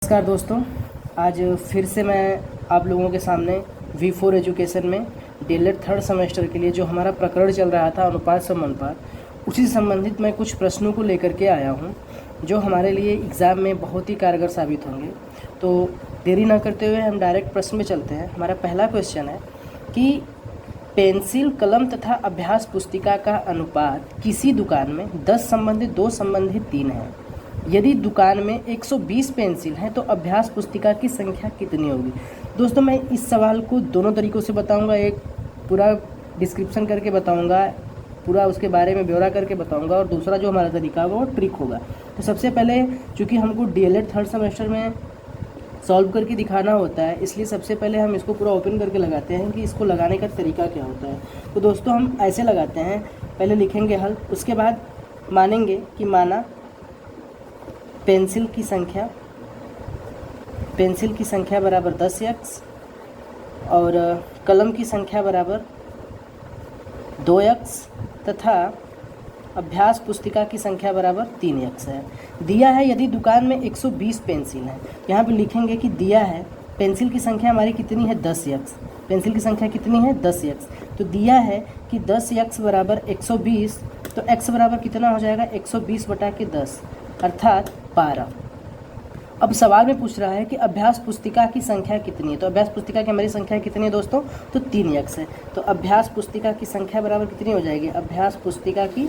नमस्कार दोस्तों, आज फिर से मैं आप लोगों के सामने V4 एजुकेशन में डीएलएड थर्ड सेमेस्टर के लिए जो हमारा प्रकरण चल रहा था अनुपात समानुपात, उसी से संबंधित मैं कुछ प्रश्नों को लेकर के आया हूं जो हमारे लिए एग्ज़ाम में बहुत ही कारगर साबित होंगे। तो देरी ना करते हुए हम डायरेक्ट प्रश्न में चलते हैं। हमारा पहला क्वेश्चन है कि पेंसिल, कलम तथा अभ्यास पुस्तिका का अनुपात किसी दुकान में 10 संबंधित 2 संबंधित 3 है। यदि दुकान में 120 पेंसिल हैं तो अभ्यास पुस्तिका की संख्या कितनी होगी। दोस्तों, मैं इस सवाल को दोनों तरीक़ों से बताऊंगा। एक पूरा डिस्क्रिप्शन करके बताऊंगा, पूरा उसके बारे में ब्यौरा करके बताऊंगा, और दूसरा जो हमारा तरीका होगा वो ट्रिक होगा। तो सबसे पहले चूँकि हमको डीएलएड थर्ड सेमेस्टर में सॉल्व करके दिखाना होता है, इसलिए सबसे पहले हम इसको पूरा ओपन करके लगाते हैं कि इसको लगाने का तरीका क्या होता है। तो दोस्तों, हम ऐसे लगाते हैं, पहले लिखेंगे हल, उसके बाद मानेंगे कि माना पेंसिल की संख्या बराबर 10x और कलम की संख्या बराबर 2x तथा अभ्यास पुस्तिका की संख्या बराबर 3x है। दिया है यदि दुकान में 120 पेंसिल हैं। यहाँ पे लिखेंगे कि दिया है पेंसिल की संख्या हमारी कितनी है 10x। पेंसिल की संख्या कितनी है 10x। तो दिया है कि 10x बराबर 120, तो x बराबर कितना हो जाएगा 120 बटा के 10 अर्थात 12। अब सवाल में पूछ रहा है कि अभ्यास पुस्तिका की संख्या कितनी है। तो अभ्यास पुस्तिका की हमारी संख्या कितनी है दोस्तों, तो 3x है। तो अभ्यास पुस्तिका की संख्या बराबर कितनी हो जाएगी, अभ्यास पुस्तिका की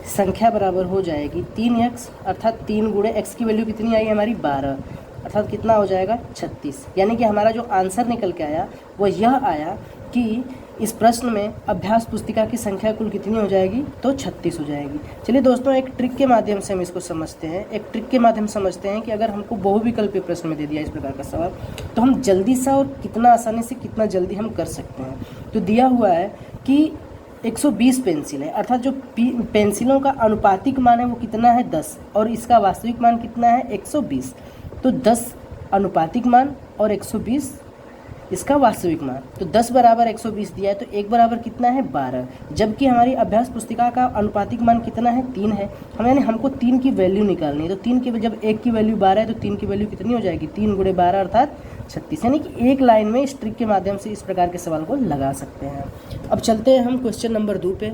संख्या बराबर हो जाएगी 3x अर्थात 3 गुणे x की वैल्यू कितनी आई हमारी 12 अर्थात कितना हो जाएगा 36। यानी कि हमारा जो आंसर निकल के आया वो यह आया कि इस प्रश्न में अभ्यास पुस्तिका की संख्या कुल कितनी हो जाएगी, तो 36 हो जाएगी। चलिए दोस्तों, एक ट्रिक के माध्यम से हम इसको समझते हैं। एक ट्रिक के माध्यम से समझते हैं कि अगर हमको बहुविकल्पीय प्रश्न में दे दिया इस प्रकार का सवाल, तो हम जल्दी सा और कितना आसानी से कितना जल्दी हम कर सकते हैं। तो दिया हुआ है कि 120 पेंसिल है, अर्थात जो पेंसिलों का अनुपातिक मान है वो कितना है 10 और इसका वास्तविक मान कितना है 120। तो 10 अनुपातिक मान और 120 इसका वास्तविक मान। तो 10 बराबर 120 दिया है, तो 1 बराबर कितना है 12, जबकि हमारी अभ्यास पुस्तिका का अनुपातिक मान कितना है 3 है। यानी हमको 3 की वैल्यू निकालनी है। तो 3 की जब 1 की वैल्यू 12 है तो 3 की वैल्यू कितनी हो जाएगी 3 गुणे 12 अर्थात 36। यानी कि एक लाइन में इस ट्रिक के माध्यम से इस प्रकार के सवाल को लगा सकते हैं। अब चलते हैं हम क्वेश्चन नंबर 2 पे।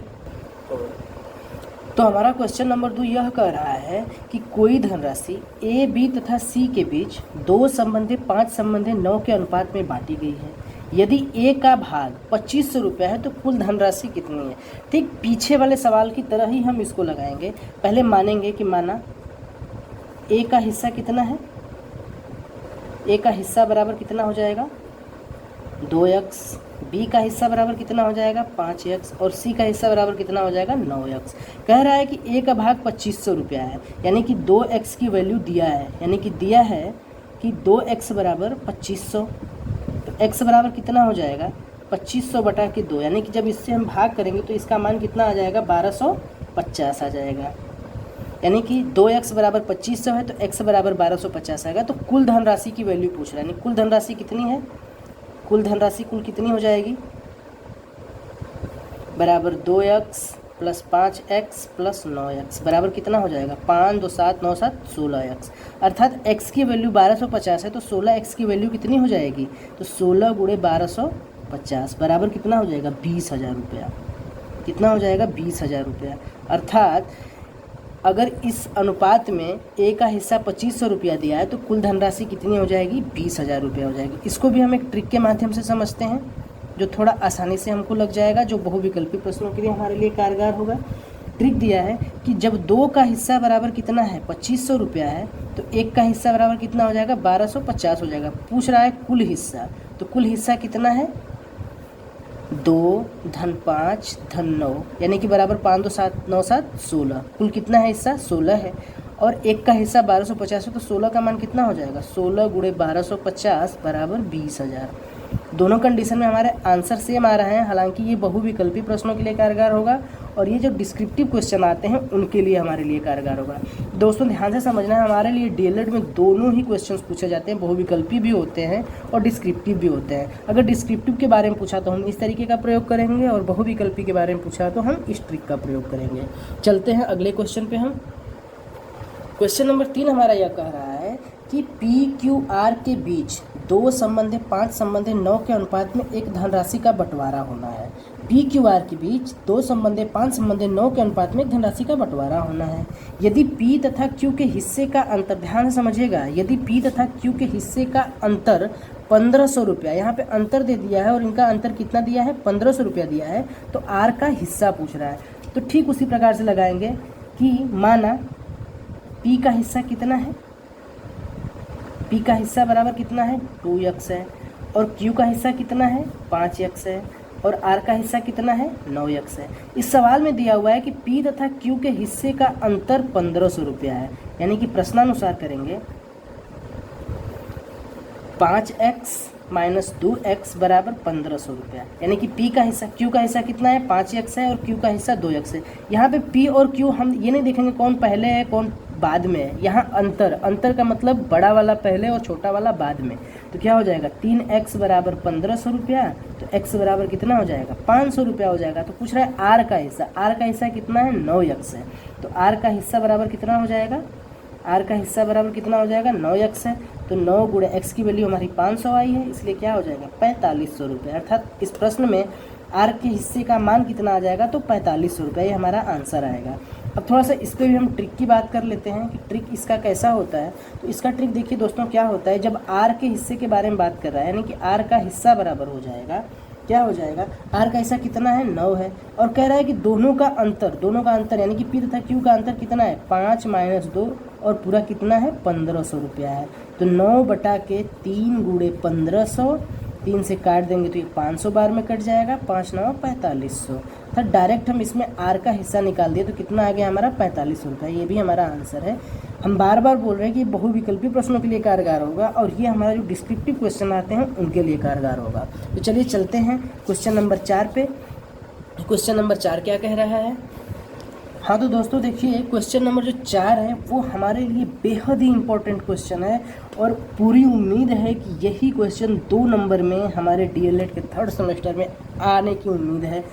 तो हमारा क्वेश्चन नंबर 2 यह कह रहा है कि कोई धनराशि ए, बी तथा सी के बीच 2 संबंधी 5 संबंधी 9 के अनुपात में बांटी गई है। यदि ए का भाग 2500 रुपया है तो कुल धनराशि कितनी है। ठीक पीछे वाले सवाल की तरह ही हम इसको लगाएंगे। पहले मानेंगे कि माना ए का हिस्सा कितना है, ए का हिस्सा बराबर कितना हो जाएगा 2x, बी का हिस्सा बराबर कितना हो जाएगा 5x और सी का हिस्सा बराबर कितना हो जाएगा 9x। कह रहा है कि ए का भाग 2500 रुपया है, यानी कि 2x की वैल्यू दिया है, यानी कि दिया है कि 2x बराबर 2500। तो x बराबर कितना हो जाएगा 2500 बटा के 2, यानी कि जब इससे हम भाग करेंगे तो इसका मान कितना आ जाएगा 1250 आ जाएगा। यानी कि 2x बराबर 2500 है तो x बराबर 1250 आएगा। तो कुल धनराशि की वैल्यू पूछ रहा है, यानी कुल धनराशि कितनी है, कुल धनराशि कुल कितनी हो जाएगी बराबर 2x plus 5x plus 9x बराबर कितना हो जाएगा 5 2 7 9 7 16x। अर्थात x की वैल्यू 1250 है तो 16x की वैल्यू कितनी हो जाएगी, तो 16 गुणे 1250 बराबर कितना हो जाएगा 20,000 रुपया। कितना हो जाएगा 20,000 रुपया। अर्थात अगर इस अनुपात में ए का हिस्सा 2500 रुपया दिया है तो कुल धनराशि कितनी हो जाएगी 20,000 रुपया हो जाएगी। इसको भी हम एक ट्रिक के माध्यम से समझते हैं जो थोड़ा आसानी से हमको लग जाएगा, जो बहुविकल्पी प्रश्नों के लिए हमारे लिए कारगर होगा। ट्रिक दिया है कि जब 2 का हिस्सा बराबर कितना है 2500 रुपया है तो 1 का हिस्सा बराबर कितना हो जाएगा 1250 हो जाएगा। पूछ रहा है कुल हिस्सा, तो कुल हिस्सा कितना है 2 धन 5 धन 9, यानी कि बराबर 5 2 7 9 7 16। कुल कितना है हिस्सा 16 है और 1 का हिस्सा 1250 है तो 16 का मान कितना हो जाएगा 16 गुणे 1250 बराबर 20,000। दोनों कंडीशन में हमारे आंसर सेम आ रहे हैं। हालांकि ये बहुविकल्पी प्रश्नों के लिए कारगर होगा और ये जो डिस्क्रिप्टिव क्वेश्चन आते हैं उनके लिए हमारे लिए कारगर होगा। दोस्तों ध्यान से समझना है, हमारे लिए डीएलएड में दोनों ही क्वेश्चंस पूछे जाते हैं, बहुविकल्पी भी होते हैं और डिस्क्रिप्टिव भी होते हैं। अगर डिस्क्रिप्टिव के बारे में पूछा तो हम इस तरीके का प्रयोग करेंगे और बहुविकल्पी के बारे में पूछा तो हम इस ट्रिक का प्रयोग करेंगे। चलते हैं अगले क्वेश्चन पे। हम क्वेश्चन नंबर 3 हमारा यह कह रहा है कि पी क्यू आर के बीच 2:5:9 के अनुपात में एक धनराशि का बंटवारा होना है। पी क्यू आर के बीच 2:5:9 के अनुपात में एक धनराशि का बंटवारा होना है। यदि पी तथा क्यू के हिस्से का अंतर, ध्यान से समझिएगा, यदि पी तथा क्यू के हिस्से का अंतर 1500 रुपया, यहाँ पे अंतर दे दिया है और इनका अंतर कितना दिया है, 1500 रुपया दिया है, तो आर का हिस्सा पूछ रहा है। तो ठीक उसी प्रकार से लगाएंगे कि माना पी का हिस्सा कितना है, पी का हिस्सा बराबर कितना है, 2x है, और क्यू का हिस्सा कितना है, 5x है, और आर का हिस्सा कितना है, 9x है। इस सवाल में दिया हुआ है कि पी तथा क्यू के हिस्से का अंतर 1500 रुपया है, यानी कि प्रश्नानुसार करेंगे 5x माइनस 2x बराबर 1500 रुपया, यानी कि p का हिस्सा, q का हिस्सा कितना है, 5x है, और q का हिस्सा 2x है। यहाँ पे p और q हम ये नहीं देखेंगे कौन पहले है कौन बाद में है, यहाँ अंतर का मतलब बड़ा वाला पहले और छोटा वाला बाद में। तो क्या हो जाएगा, 3x बराबर 1500 रुपया, तो x बराबर कितना हो जाएगा, 500 रुपया हो जाएगा। तो पूछ रहा है r का हिस्सा कितना है, 9x है, तो r का हिस्सा बराबर कितना हो जाएगा, आर का हिस्सा बराबर कितना हो जाएगा, 9x है, तो 9 गुणे x की वैल्यू हमारी 500 आई है, इसलिए क्या हो जाएगा, 4500 रुपये। अर्थात इस प्रश्न में आर के हिस्से का मान कितना आ जाएगा, तो 4500 रुपये, ये हमारा आंसर आएगा। अब थोड़ा सा इस पर भी हम ट्रिक की बात कर लेते हैं कि ट्रिक इसका कैसा होता है। तो इसका ट्रिक देखिए दोस्तों, क्या होता है, जब आर के हिस्से के बारे में बात कर रहा है, यानी कि आर का हिस्सा बराबर हो जाएगा, क्या हो जाएगा, आर का हिस्सा कितना है, 9 है, और कह रहा है कि दोनों का अंतर यानी कि पी तथा क्यू का अंतर कितना है, 5 माइनस 2, और पूरा कितना है, 1500 रुपया है। तो 9/3 गुणे 1500, 3 से काट देंगे तो ये 500 बार में कट जाएगा, 5 9 4500। तो डायरेक्ट हम इसमें आर का हिस्सा निकाल दिए तो कितना आ गया हमारा, 4500 रुपये। ये भी हमारा आंसर है। हम बार बार बोल रहे हैं कि बहुविकल्पी प्रश्नों के लिए कारगर होगा, और ये हमारा जो डिस्क्रिप्टिव क्वेश्चन आते हैं उनके लिए कारगर होगा। तो चलिए चलते हैं क्वेश्चन नंबर 4 पे। क्वेश्चन नंबर 4 क्या कह रहा है। हाँ तो दोस्तों देखिए, क्वेश्चन नंबर जो 4 है वो हमारे लिए बेहद ही इम्पोर्टेंट क्वेश्चन है, और पूरी उम्मीद है कि यही क्वेश्चन 2 नंबर में हमारे डीएलएड के 3rd सेमेस्टर में आने की उम्मीद है।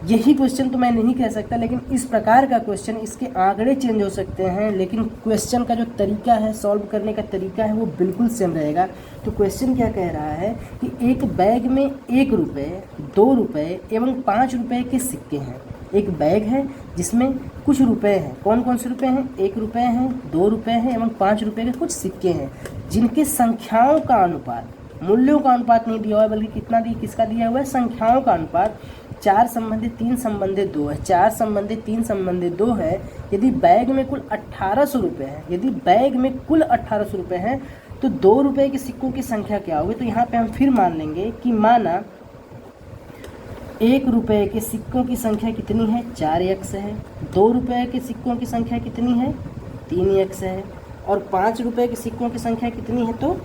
यही क्वेश्चन तो मैं नहीं कह सकता, लेकिन इस प्रकार का क्वेश्चन, इसके आंकड़े चेंज हो सकते हैं, लेकिन क्वेश्चन का जो तरीका है, सॉल्व करने का तरीका है, वो बिल्कुल सेम रहेगा। तो क्वेश्चन क्या कह रहा है कि एक बैग में 1 रुपये, 2 रुपये एवं 5 रुपये के सिक्के हैं। एक बैग है जिसमें कुछ रुपए हैं, कौन कौन से रुपए हैं, 1 रुपये हैं, 2 रुपये हैं एवं 5 रुपये के कुछ सिक्के हैं, जिनके संख्याओं का अनुपात, मूल्यों का अनुपात नहीं दिया हुआ है, बल्कि कितना दिया, किसका दिया हुआ है, संख्याओं का अनुपात 4 संबंधित 3 संबंधित 2 है। 4 संबंधित 3 संबंधित 2 है। यदि बैग में कुल 1800 रुपये है, यदि बैग में कुल 1800 रुपये हैं, तो 2 रुपये के सिक्कों की संख्या क्या होगी। तो यहाँ पे हम फिर मान लेंगे कि माना 1 रुपये के सिक्कों की संख्या कितनी है, 4x है, 2 रुपये के सिक्कों की संख्या कितनी है, 3x है, और 5 रुपये के सिक्कों की संख्या कितनी है, तो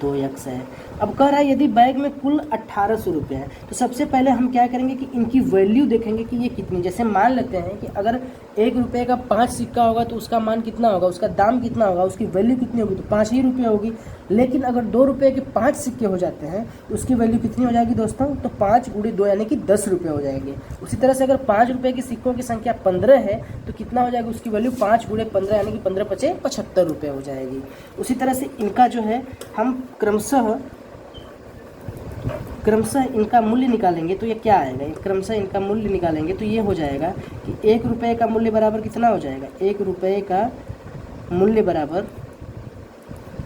2x है। अब कह रहा है यदि बैग में कुल 1800 रुपये है, तो सबसे पहले हम क्या करेंगे कि इनकी वैल्यू देखेंगे कि ये कितनी, जैसे मान लेते हैं कि अगर 1 रुपये का 5 सिक्का होगा तो उसका मान कितना होगा, उसका दाम कितना होगा, उसकी वैल्यू कितनी होगी, तो 5 ही रुपये होगी। लेकिन अगर 2 रुपये के 5 सिक्के हो जाते हैं तो उसकी वैल्यू कितनी हो जाएगी दोस्तों, तो 5 × 2 यानी कि 10 रुपये हो जाएंगे। उसी तरह से अगर 5 रुपये के सिक्कों की संख्या 15 है तो कितना हो जाएगा, उसकी वैल्यू 5 × 15 यानी कि 15 × 5 = 75 रुपये हो जाएगी। उसी तरह से इनका जो है हम क्रमशः इनका मूल्य निकालेंगे तो ये क्या आएगा, क्रमशः इनका मूल्य निकालेंगे तो ये हो जाएगा कि 1 रुपये का मूल्य बराबर कितना हो जाएगा, 1 रुपये का मूल्य बराबर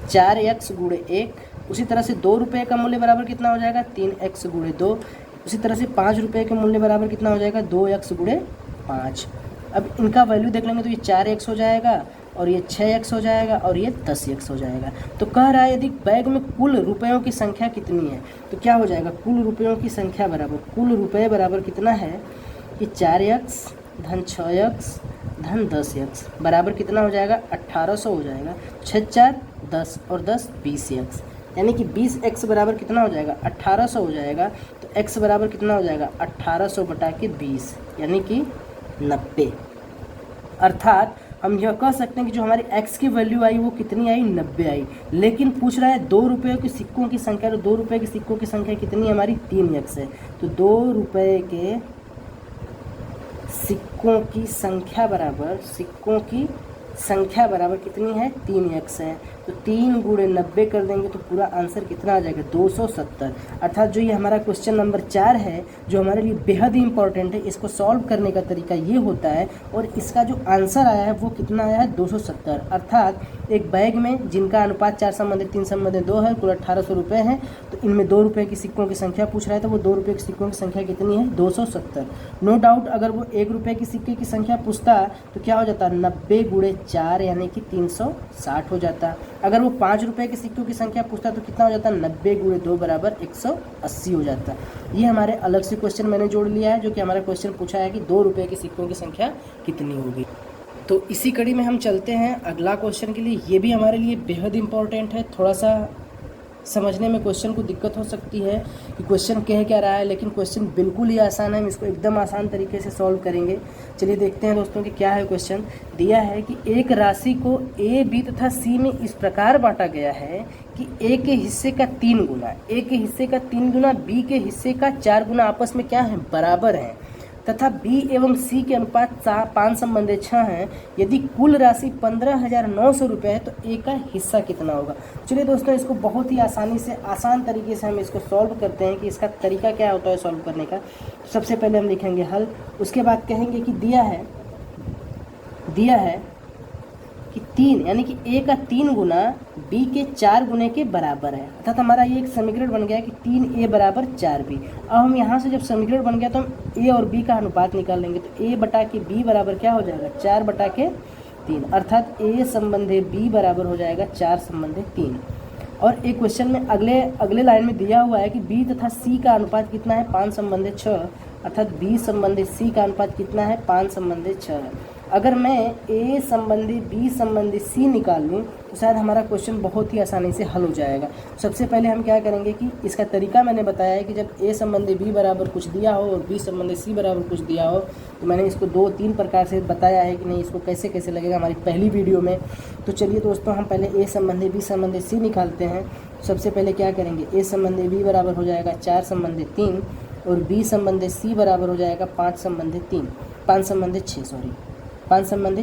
4x × 1। उसी तरह से 2 रुपये का मूल्य बराबर कितना हो जाएगा, 3x × 2। उसी तरह से 5 रुपये के मूल्य बराबर कितना हो जाएगा, 2x × 5। अब इनका वैल्यू देख लेंगे तो ये 4x हो जाएगा, और ये 6x हो जाएगा, और ये 10x हो जाएगा। तो कह रहा है यदि बैग में कुल रुपयों की संख्या कितनी है, तो क्या हो जाएगा, कुल रुपयों की संख्या बराबर, कुल रुपये बराबर कितना है कि 4x धन 6x धन 10x बराबर कितना हो जाएगा, 1800 हो जाएगा। 6 4 10 और 10 20x, यानी कि 20x बराबर कितना हो जाएगा, 1800 हो जाएगा। तो x बराबर कितना हो जाएगा, 1800/20 यानी कि 90। अर्थात हम यह कह सकते हैं कि जो हमारी x की वैल्यू आई वो कितनी आई, 90 आई। लेकिन पूछ रहा है 2 रुपये के सिक्कों की संख्या, तो 2 रुपये के सिक्कों की संख्या कितनी है हमारी, 3x है। तो 2 रुपये के सिक्कों की संख्या बराबर कितनी है, 3x है। तो 3 गुणे 90 कर देंगे तो पूरा आंसर कितना आ जाएगा 270। अर्थात जो ये हमारा क्वेश्चन नंबर 4 है जो हमारे लिए बेहद ही इंपॉर्टेंट है, इसको सॉल्व करने का तरीका ये होता है और इसका जो आंसर आया है वो कितना आया है 270। अर्थात एक बैग में जिनका अनुपात 4 संबंधित 3 संबंधित 2 है, कुल 1800 रुपये हैं, तो इनमें 2 रुपये की सिक्कों की संख्या पूछ रहा है, तो वो 2 रुपये की सिक्कों की संख्या कितनी है 270। नो डाउट अगर वो 1 रुपये की सिक्के की संख्या पूछता तो क्या हो जाता 90 गुणे 4 यानी कि 360 हो जाता। अगर वो 5 रुपये के सिक्कों की संख्या पूछता तो कितना हो जाता 90 गुणे 2 बराबर 180 हो जाता। ये हमारे अलग से क्वेश्चन मैंने जोड़ लिया है जो कि हमारा क्वेश्चन पूछा है कि 2 रुपये की सिक्कों की संख्या कितनी होगी। तो इसी कड़ी में हम चलते हैं अगला क्वेश्चन के लिए। ये भी हमारे लिए बेहद इंपॉर्टेंट है, थोड़ा सा समझने में क्वेश्चन को दिक्कत हो सकती है कि क्वेश्चन कह क्या रहा है, लेकिन क्वेश्चन बिल्कुल ही आसान है, हम इसको एकदम आसान तरीके से सॉल्व करेंगे। चलिए देखते हैं दोस्तों कि क्या है क्वेश्चन। दिया है कि एक राशि को ए बी तथा सी में इस प्रकार बांटा गया है कि ए के हिस्से का 3 गुना ए के हिस्से का 3 गुना बी के हिस्से का 4 गुना आपस में क्या है बराबर है, तथा बी एवं सी के अनुपात 5 संबंधित 6 हैं। यदि कुल राशि 15,900 रुपये है तो ए का हिस्सा कितना होगा। चलिए दोस्तों इसको बहुत ही आसानी से आसान तरीके से हम इसको सॉल्व करते हैं कि इसका तरीका क्या होता है सॉल्व करने का। सबसे पहले हम लिखेंगे हल, उसके बाद कहेंगे कि दिया है कि 3 यानी कि ए का 3 गुना बी के 4 गुने के बराबर है। अर्थात हमारा ये एक समीकरण बन गया कि 3a बराबर 4b। अब हम यहाँ से जब समीकरण बन गया तो हम ए और बी का अनुपात निकाल लेंगे, तो a बटा के b बराबर क्या हो जाएगा 4 बटा के 3, अर्थात a संबंधे b बराबर हो जाएगा 4 संबंधे 3। और एक क्वेश्चन में अगले लाइन में दिया हुआ है कि b तथा c का अनुपात कितना है 5 संबंधे 6, अर्थात b संबंधे c का अनुपात कितना है 5 संबंधे 6 है। अगर मैं a संबंधी b संबंधी c निकाल लूँ तो शायद हमारा क्वेश्चन बहुत ही आसानी से हल हो जाएगा। सबसे पहले हम क्या करेंगे कि इसका तरीका मैंने बताया है कि जब a संबंधी b बराबर कुछ दिया हो और b संबंधी c बराबर कुछ दिया हो तो मैंने इसको 2-3 प्रकार से बताया है कि नहीं इसको कैसे कैसे लगेगा हमारी पहली वीडियो में। तो चलिए दोस्तों हम पहले a संबंधी b संबंधी c निकालते हैं। सबसे पहले क्या करेंगे, a संबंधी b बराबर हो जाएगा 4 संबंधी 3 और b संबंधी c बराबर हो जाएगा 5 संबंधी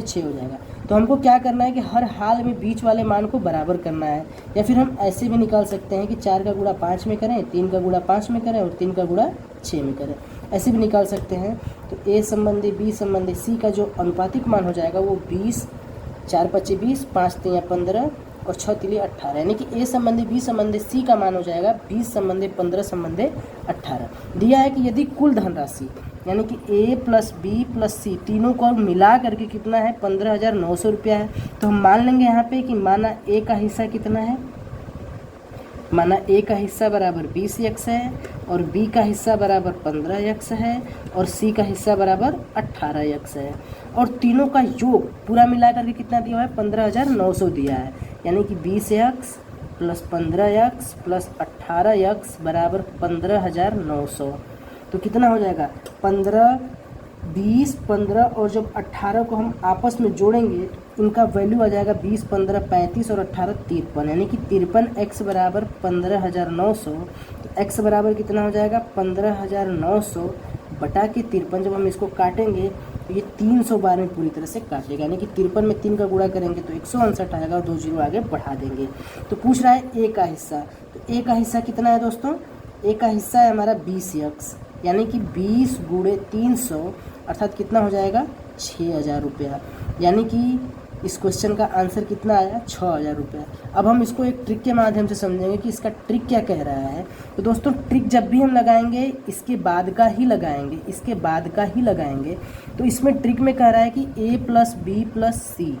6 हो जाएगा। तो हमको क्या करना है कि हर हाल में बीच वाले मान को बराबर करना है, या फिर हम ऐसे भी निकाल सकते हैं कि 4 का गुणा 5 में करें, 3 का गुणा 5 में करें और 3 का गुणा 6 में करें, ऐसे भी निकाल सकते हैं। तो a संबंधी b संबंधी c का जो अनुपातिक मान हो जाएगा वो 20, 4 पच्चीस 20, 5 3 15 और 6 3 18, यानी कि a संबंधी b संबंधी c का मान हो जाएगा 20 संबंधी 15 संबंधी 18। दिया है कि यदि कुल धनराशि यानी कि a प्लस बी प्लस सी तीनों को मिला करके कितना है 15,900 रुपया है, तो हम मान लेंगे यहाँ पे कि माना a का हिस्सा कितना है, माना a का हिस्सा बराबर 20x है और b का हिस्सा बराबर 15x है और c का हिस्सा बराबर 18x है, और तीनों का योग पूरा मिला करके कितना दिया है 15,900 दिया है, यानी कि 20x plus 15x plus 18x बराबर 15,900। तो कितना हो जाएगा 15, 20, 15 और जब 18 को हम आपस में जोड़ेंगे इनका वैल्यू आ जाएगा 20, 15, 35 और 18 53, यानी कि 53x बराबर 15,900। तो x बराबर कितना हो जाएगा 15,900 बटा के 53। जब हम इसको काटेंगे तो ये 300 बार में पूरी तरह से काटेगा, यानी कि 53 में 3 का गुणा करेंगे तो 159 आएगा और 2 जीरो आगे बढ़ा देंगे। तो पूछ रहा है a का हिस्सा, तो a का हिस्सा कितना है दोस्तों, a का हिस्सा है हमारा 20x, यानी कि 20 गुणे 300 अर्थात कितना हो जाएगा 6,000 रुपया, यानी कि इस क्वेश्चन का आंसर कितना आया 6,000 रुपया। अब हम इसको एक ट्रिक के माध्यम से समझेंगे कि इसका ट्रिक क्या कह रहा है। तो दोस्तों ट्रिक जब भी हम लगाएंगे इसके बाद का ही लगाएंगे, तो इसमें ट्रिक में कह रहा है कि a प्लस बी प्लस सी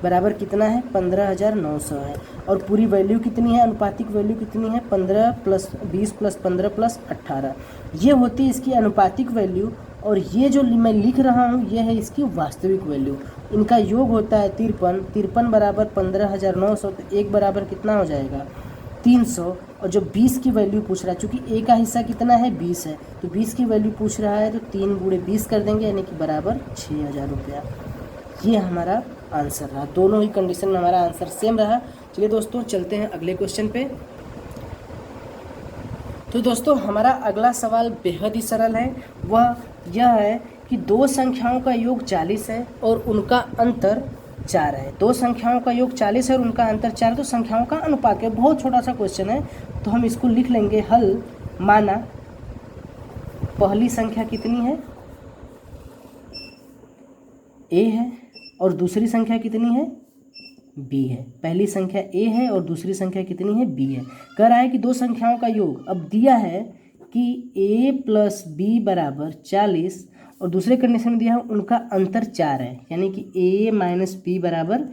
बराबर कितना है 15,900 है, और पूरी वैल्यू कितनी है, अनुपातिक वैल्यू कितनी है 15 प्लस 20 प्लस 15 प्लस 18, ये होती है इसकी अनुपातिक वैल्यू, और ये जो मैं लिख रहा हूँ ये है इसकी वास्तविक वैल्यू। इनका योग होता है 53 बराबर 15,900, तो एक बराबर कितना हो जाएगा 300, और जो 20 की वैल्यू पूछ रहा है, चूँकि a का हिस्सा कितना है 20 है, तो 20 की वैल्यू पूछ रहा है तो 3 गुणे 20 कर देंगे, यानी कि बराबर 6,000 रुपया। ये हमारा आंसर रहा, दोनों ही कंडीशन में हमारा आंसर सेम रहा। चलिए दोस्तों चलते हैं अगले क्वेश्चन पे। तो दोस्तों हमारा अगला सवाल बेहद ही सरल है, वह यह है कि दो संख्याओं का योग 40 है और उनका अंतर 4 है। दो संख्याओं का योग 40 है और उनका अंतर 4, तो संख्याओं का अनुपात है। बहुत छोटा सा क्वेश्चन है, तो हम इसको लिख लेंगे हल। माना पहली संख्या कितनी है, a है, और दूसरी संख्या कितनी है, b है। पहली संख्या a है और दूसरी संख्या कितनी है, b है। कह रहा है कि दो संख्याओं का योग। अब दिया है कि a प्लस b बराबर 40 और दूसरे कंडीशन में दिया है उनका अंतर 4 है, यानी कि a माइनस b बराबर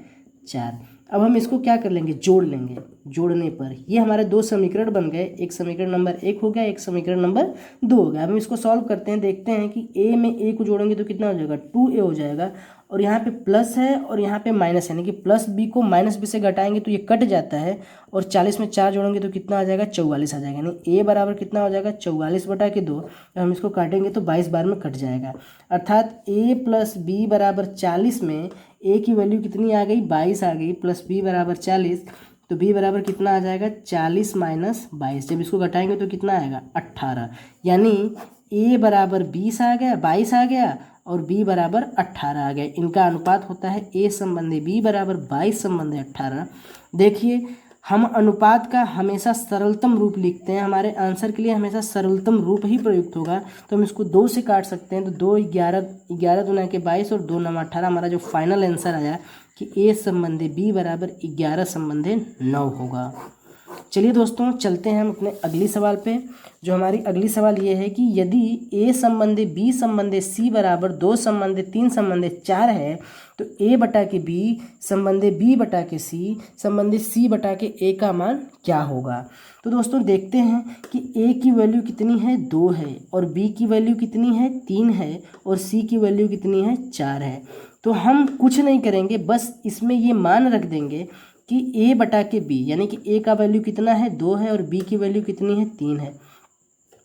4। अब हम इसको क्या कर लेंगे, जोड़ लेंगे। जोड़ने पर ये हमारे दो समीकरण बन गए, एक समीकरण नंबर 1 हो गया, एक समीकरण नंबर 2 हो गया। अब हम इसको सॉल्व करते हैं, देखते हैं कि a में a को जोड़ेंगे तो कितना हो जाएगा, 2a हो जाएगा, और यहाँ पे प्लस है और यहाँ पे माइनस है, यानी कि प्लस b को माइनस b से घटाएंगे तो ये कट जाता है, और 40 में 4 जोड़ेंगे तो कितना आ जाएगा, 44 आ जाएगा। यानी a बराबर कितना हो जाएगा, 44/2। जब हम इसको काटेंगे तो 22 बार में कट जाएगा, अर्थात a प्लस b बराबर 40 में a की वैल्यू कितनी आ गई, 22 आ गई, प्लस b बराबर 40, तो b बराबर कितना आ जाएगा, 40 माइनस 22। जब इसको घटाएंगे तो कितना आएगा, 18। यानी a बराबर 20 आ गया, 22 आ गया, और b बराबर 18 आ गया। इनका अनुपात होता है a संबंधी b बराबर 22 संबंधी 18। देखिए, हम अनुपात का हमेशा सरलतम रूप लिखते हैं, हमारे आंसर के लिए हमेशा सरलतम रूप ही प्रयुक्त होगा। तो हम इसको 2 से काट सकते हैं, तो 2 11 11 दूना के 22 और 2 9 18। हमारा जो फाइनल आंसर आया कि a संबंधी b बराबर 11 संबंधी 9 होगा। चलिए दोस्तों, चलते हैं हम अपने अगली सवाल पे। जो हमारी अगली सवाल ये है कि यदि a संबंधी b संबंधी c बराबर 2 संबंधी 3 संबंधी 4 है, तो a बटा के b संबंधी b बटा के c संबंधी c बटा के a का मान क्या होगा। तो दोस्तों देखते हैं कि a की वैल्यू कितनी है, 2 है, और b की वैल्यू कितनी है, 3 है, और c की वैल्यू कितनी है, 4 है। तो हम कुछ नहीं करेंगे, बस इसमें ये मान रख देंगे कि a बटा के b, यानी कि a का वैल्यू कितना है, 2 है, और b की वैल्यू कितनी है, 3 है।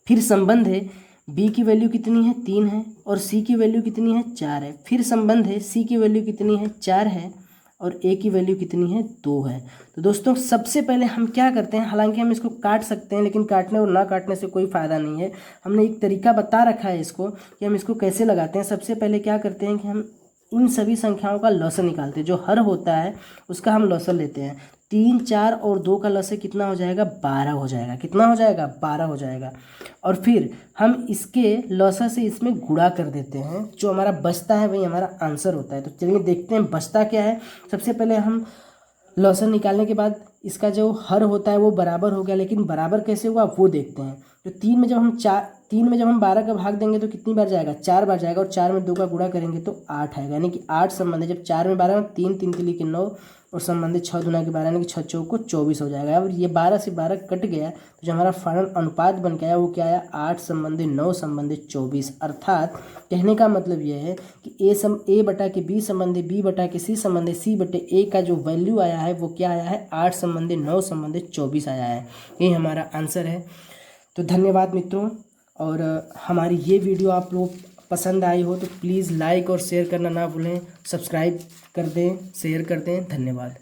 फिर संबंध है b की वैल्यू कितनी है, 3 है, और c की वैल्यू कितनी है, 4 है। फिर संबंध है c की वैल्यू कितनी है, 4 है, और a की वैल्यू कितनी है, 2 है। तो दोस्तों सबसे पहले हम क्या करते हैं, हालांकि हम इसको काट सकते हैं, लेकिन काटने और ना काटने से कोई फ़ायदा नहीं है। हमने एक तरीका बता रखा है इसको कि हम इसको कैसे लगाते हैं। सबसे पहले क्या करते हैं कि हम इन सभी संख्याओं का लॉसन निकालते हैं। जो हर होता है उसका हम लॉसन लेते हैं। 3, 4 और 2 का लॉसन कितना हो जाएगा, 12 हो जाएगा। कितना हो जाएगा, 12 हो जाएगा। और फिर हम इसके लॉसन से इसमें गुणा कर देते हैं, जो हमारा बचता है वही हमारा आंसर होता है। तो चलिए देखते हैं बचता क्या है। सबसे पहले हम लॉसन निकालने के बाद इसका जो हर होता है वो बराबर हो गया, लेकिन बराबर कैसे हुआ वो देखते हैं। तो 3 में जब हम 12 का भाग देंगे तो कितनी बार जाएगा, 4 बार जाएगा, और 4 में 2 का गुणा करेंगे तो 8 आएगा। यानी कि 8 संबंधी, जब 4 में 12 में 3 3 3 के 9, और संबंधी 6 दूना के 12, यानी कि 6 चौक को 24 हो जाएगा। अब ये 12 से 12 कट गया, तो जो हमारा फाइनल अनुपात बन के आया वो क्या आया, 8 संबंधी 9 संबंधी 24। अर्थात कहने का मतलब ये है कि a बटा के b संबंधी b बटा के c संबंधी c बटे a का जो वैल्यू आया है वो क्या आया है, 8 संबंधी 9 संबंधी 24 आया है। ये हमारा आंसर है। तो धन्यवाद मित्रों, और हमारी ये वीडियो आप लोग पसंद आई हो तो प्लीज़ लाइक और शेयर करना ना भूलें। सब्सक्राइब कर दें, शेयर कर दें। धन्यवाद।